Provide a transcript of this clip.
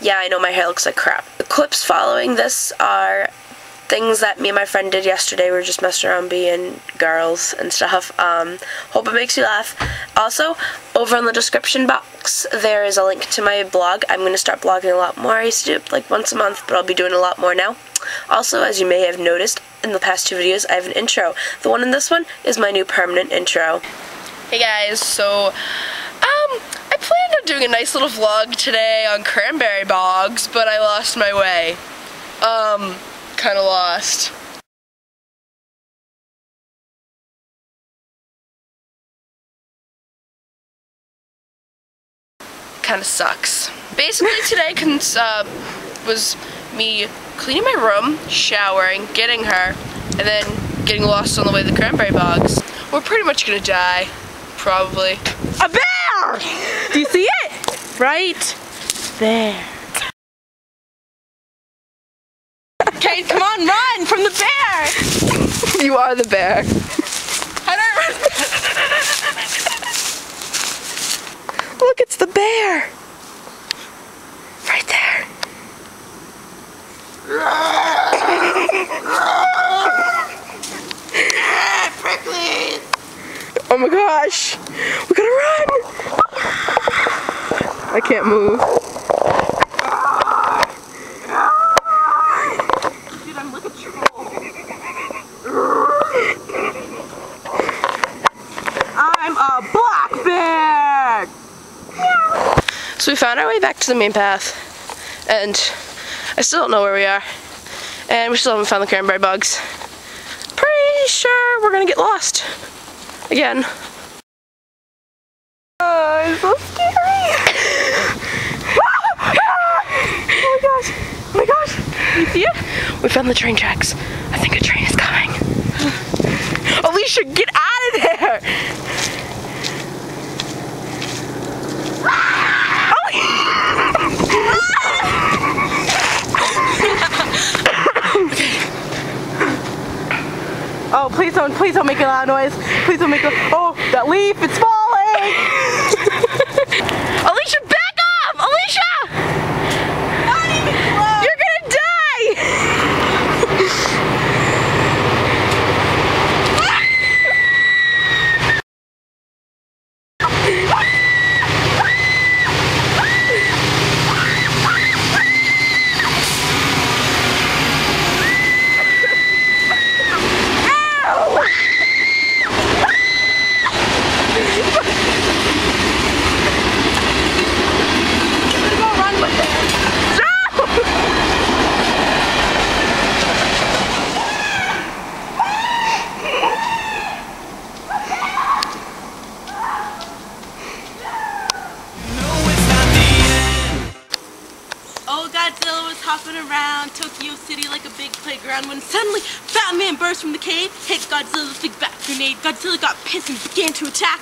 yeah, I know my hair looks like crap. The clips following this are things that me and my friend did yesterday. We were just messing around being girls and stuff. Hope it makes you laugh. Also, over in the description box, there is a link to my blog. I'm going to start blogging a lot more. I used to do it like once a month, but I'll be doing a lot more now. Also, as you may have noticed, in the past 2 videos, I have an intro. The one in this one is my new permanent intro. Hey guys, so, I planned on doing a nice little vlog today on cranberry bogs, but I lost my way. Kinda lost. Kinda sucks. Basically today was me cleaning my room, showering, getting her, and then getting lost on the way to the cranberry bogs. We're pretty much gonna die. Probably. A bear! Do you see it? Right there. Okay, come on, run from the bear! You are the bear. How do I run? Look, it's the bear! Right there. Prickly! Oh my gosh! We gotta run! I can't move. Dude, I'm like a troll. I'm a black bear! So we found our way back to the main path, and I still don't know where we are, and we still haven't found the cranberry bogs. Pretty sure we're gonna get lost again. Oh, it's so scary! Oh my gosh! Oh my gosh! You see it? We found the train tracks. I think a train is coming. Alicia, get out of there! Oh, please don't make a loud noise. Please don't make a, oh, that leaf, it's falling! Alicia, back off! Alicia! Not even close! You're gonna die! Godzilla was hopping around Tokyo City like a big playground when suddenly Batman burst from the cave, hit Godzilla's big bat grenade. Godzilla got pissed and began to attack.